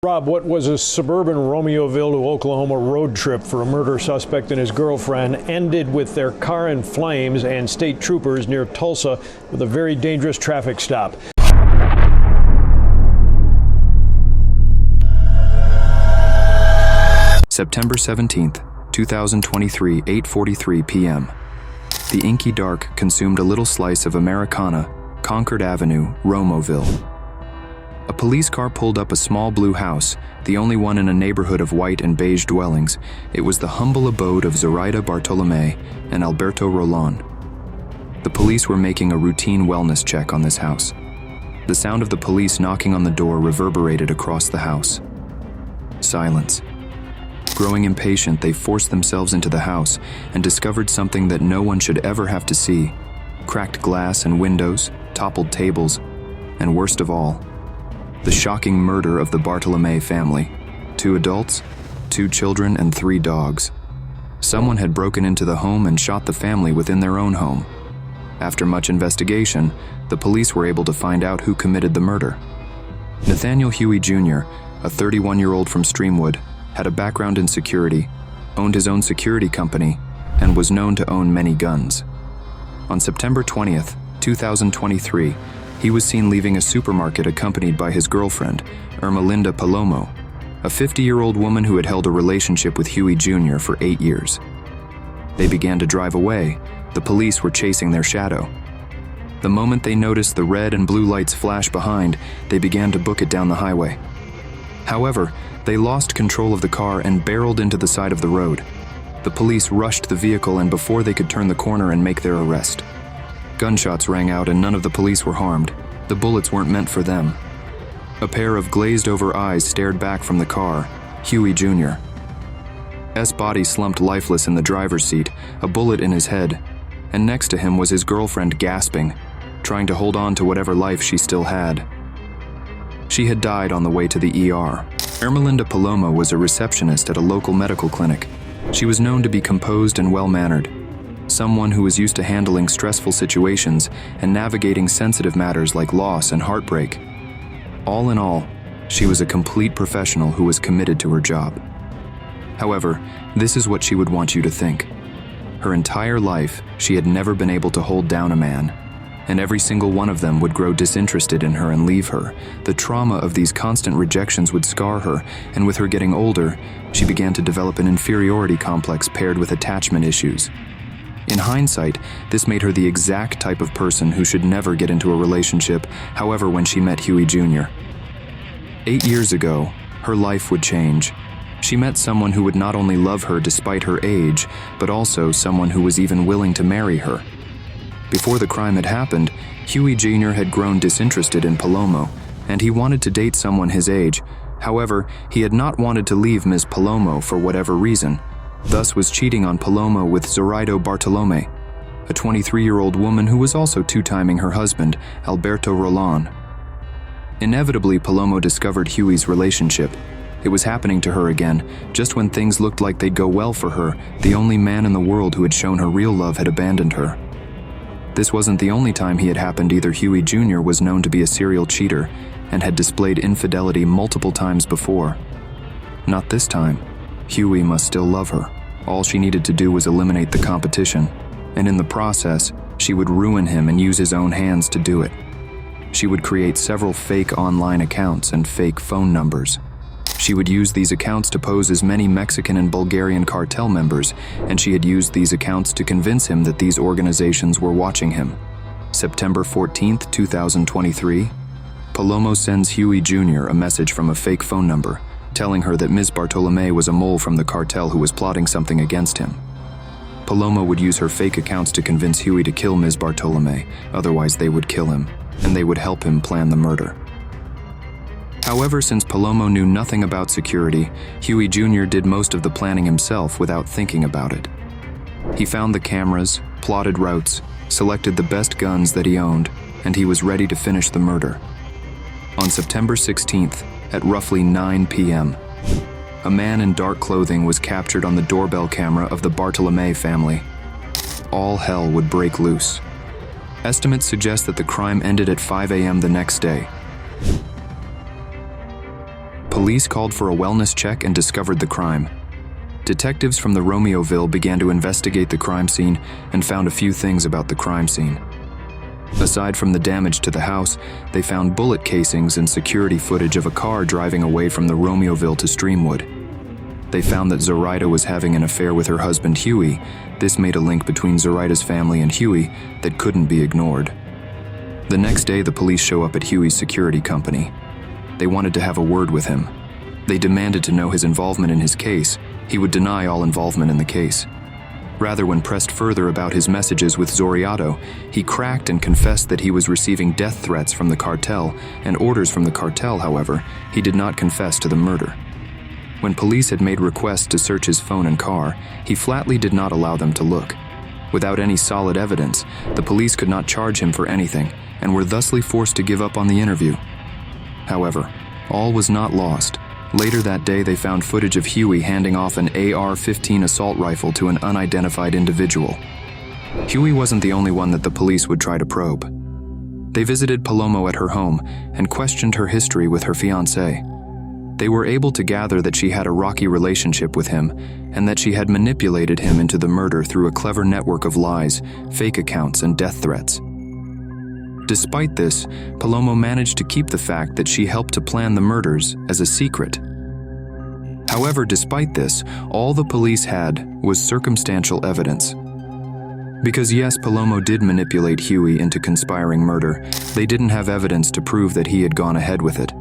Rob, what was a suburban Romeoville to Oklahoma road trip for a murder suspect and his girlfriend ended with their car in flames and state troopers near Tulsa with a very dangerous traffic stop. September 17th, 2023, 8:43 p.m. The inky dark consumed a little slice of Americana, Concord Avenue, Romeoville. A police car pulled up a small blue house, the only one in a neighborhood of white and beige dwellings. It was the humble abode of Zoraida Bartolomei and Alberto Rolon. The police were making a routine wellness check on this house. The sound of the police knocking on the door reverberated across the house. Silence. Growing impatient, they forced themselves into the house and discovered something that no one should ever have to see: cracked glass and windows, toppled tables, and worst of all, the shocking murder of the Bartolomei family. 2 adults, 2 children, and 3 dogs. Someone had broken into the home and shot the family within their own home. After much investigation, the police were able to find out who committed the murder. Nathaniel Huey Jr., a 31-year-old from Streamwood, had a background in security, owned his own security company, and was known to own many guns. On September 20th, 2023, he was seen leaving a supermarket accompanied by his girlfriend, Ermalinda Palomo, a 50-year-old woman who had held a relationship with Huey Jr. for 8 years. They began to drive away. The police were chasing their shadow. The moment they noticed the red and blue lights flash behind, they began to book it down the highway. However, they lost control of the car and barreled into the side of the road. The police rushed the vehicle, and before they could turn the corner and make their arrest, gunshots rang out and none of the police were harmed. The bullets weren't meant for them. A pair of glazed-over eyes stared back from the car. Huey Jr.'s body slumped lifeless in the driver's seat, a bullet in his head, and next to him was his girlfriend gasping, trying to hold on to whatever life she still had. She had died on the way to the ER. Ermalinda Palomo was a receptionist at a local medical clinic. She was known to be composed and well-mannered, someone who was used to handling stressful situations and navigating sensitive matters like loss and heartbreak. All in all, she was a complete professional who was committed to her job. However, this is what she would want you to think. Her entire life, she had never been able to hold down a man, and every single one of them would grow disinterested in her and leave her. The trauma of these constant rejections would scar her, and with her getting older, she began to develop an inferiority complex paired with attachment issues. In hindsight, this made her the exact type of person who should never get into a relationship. However, when she met Huey Jr. 8 years ago, her life would change. She met someone who would not only love her despite her age, but also someone who was even willing to marry her. Before the crime had happened, Huey Jr. had grown disinterested in Palomo, and he wanted to date someone his age. However, he had not wanted to leave Ms. Palomo for whatever reason, thus was cheating on Palomo with Zoraida Bartolomei, a 23-year-old woman who was also two-timing her husband, Alberto Rolon. Inevitably, Palomo discovered Huey's relationship. It was happening to her again. Just when things looked like they'd go well for her, the only man in the world who had shown her real love had abandoned her. This wasn't the only time he had happened either. Huey Jr. was known to be a serial cheater and had displayed infidelity multiple times before. Not this time. Huey must still love her. All she needed to do was eliminate the competition, and in the process, she would ruin him and use his own hands to do it. She would create several fake online accounts and fake phone numbers. She would use these accounts to pose as many Mexican and Bulgarian cartel members, and she had used these accounts to convince him that these organizations were watching him. September 14th, 2023, Palomo sends Huey Jr. a message from a fake phone number, telling her that Ms. Bartolomei was a mole from the cartel who was plotting something against him. Palomo would use her fake accounts to convince Huey to kill Ms. Bartolomei, otherwise they would kill him, and they would help him plan the murder. However, since Palomo knew nothing about security, Huey Jr. did most of the planning himself without thinking about it. He found the cameras, plotted routes, selected the best guns that he owned, and he was ready to finish the murder. On September 16th, at roughly 9 p.m., a man in dark clothing was captured on the doorbell camera of the Bartolomei family. All hell would break loose. Estimates suggest that the crime ended at 5 a.m. the next day. police called for a wellness check and discovered the crime. Detectives from the Romeoville began to investigate the crime scene and found a few things about the crime scene. Aside from the damage to the house, they found bullet casings and security footage of a car driving away from the Romeoville to Streamwood. They found that Zoraida was having an affair with her husband Huey. This made a link between Zoraida's family and Huey that couldn't be ignored. The next day, the police show up at Huey's security company. They wanted to have a word with him. They demanded to know his involvement in his case. He would deny all involvement in the case. Rather, when pressed further about his messages with Zoraida, he cracked and confessed that he was receiving death threats from the cartel and orders from the cartel. However, he did not confess to the murder. When police had made requests to search his phone and car, he flatly did not allow them to look. Without any solid evidence, the police could not charge him for anything and were thusly forced to give up on the interview. However, all was not lost. Later that day, they found footage of Huey handing off an AR-15 assault rifle to an unidentified individual. Huey wasn't the only one that the police would try to probe. They visited Palomo at her home and questioned her history with her fiancé. They were able to gather that she had a rocky relationship with him and that she had manipulated him into the murder through a clever network of lies, fake accounts, and death threats. Despite this, Palomo managed to keep the fact that she helped to plan the murders as a secret. However, despite this, all the police had was circumstantial evidence. Because yes, Palomo did manipulate Huey into conspiring murder, they didn't have evidence to prove that he had gone ahead with it.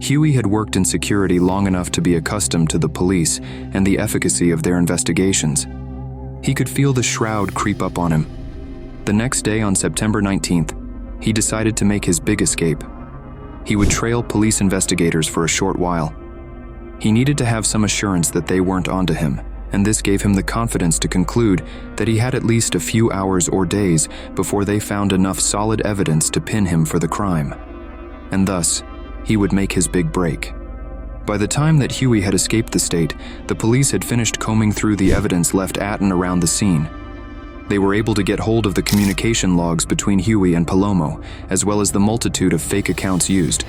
Huey had worked in security long enough to be accustomed to the police and the efficacy of their investigations. He could feel the shroud creep up on him. The next day, on September 19th, he decided to make his big escape. He would trail police investigators for a short while. He needed to have some assurance that they weren't onto him, and this gave him the confidence to conclude that he had at least a few hours or days before they found enough solid evidence to pin him for the crime. And thus, he would make his big break. By the time that Huey had escaped the state, the police had finished combing through the evidence left at and around the scene. They were able to get hold of the communication logs between Huey and Palomo, as well as the multitude of fake accounts used.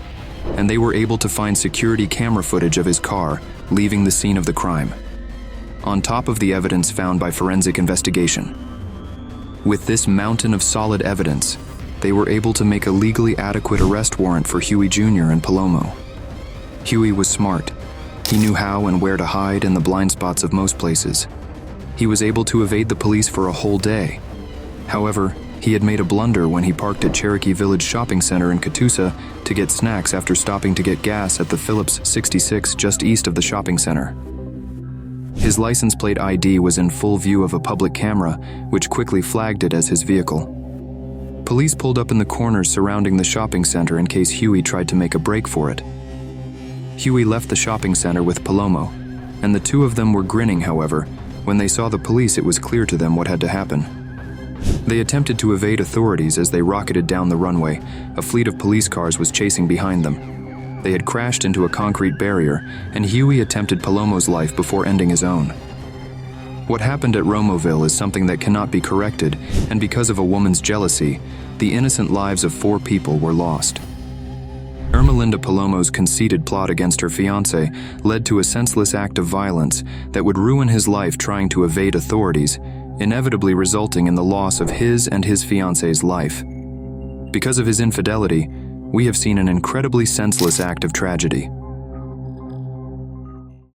And they were able to find security camera footage of his car leaving the scene of the crime, on top of the evidence found by forensic investigation. With this mountain of solid evidence, they were able to make a legally adequate arrest warrant for Huey Jr. and Palomo. Huey was smart. He knew how and where to hide in the blind spots of most places. He was able to evade the police for a whole day. However, he had made a blunder when he parked at Cherokee Village Shopping Center in Catoosa to get snacks after stopping to get gas at the Phillips 66 just east of the shopping center. His license plate ID was in full view of a public camera, which quickly flagged it as his vehicle. Police pulled up in the corners surrounding the shopping center in case Huey tried to make a break for it. Huey left the shopping center with Palomo, and the two of them were grinning. However, when they saw the police, it was clear to them what had to happen. They attempted to evade authorities as they rocketed down the runway. A fleet of police cars was chasing behind them. They had crashed into a concrete barrier, and Huey attempted Palomo's life before ending his own. What happened at Romeoville is something that cannot be corrected, and because of a woman's jealousy, the innocent lives of 4 people were lost. Ermalinda Palomo's conceited plot against her fiancé led to a senseless act of violence that would ruin his life trying to evade authorities, inevitably resulting in the loss of his and his fiancé's life. Because of his infidelity, we have seen an incredibly senseless act of tragedy.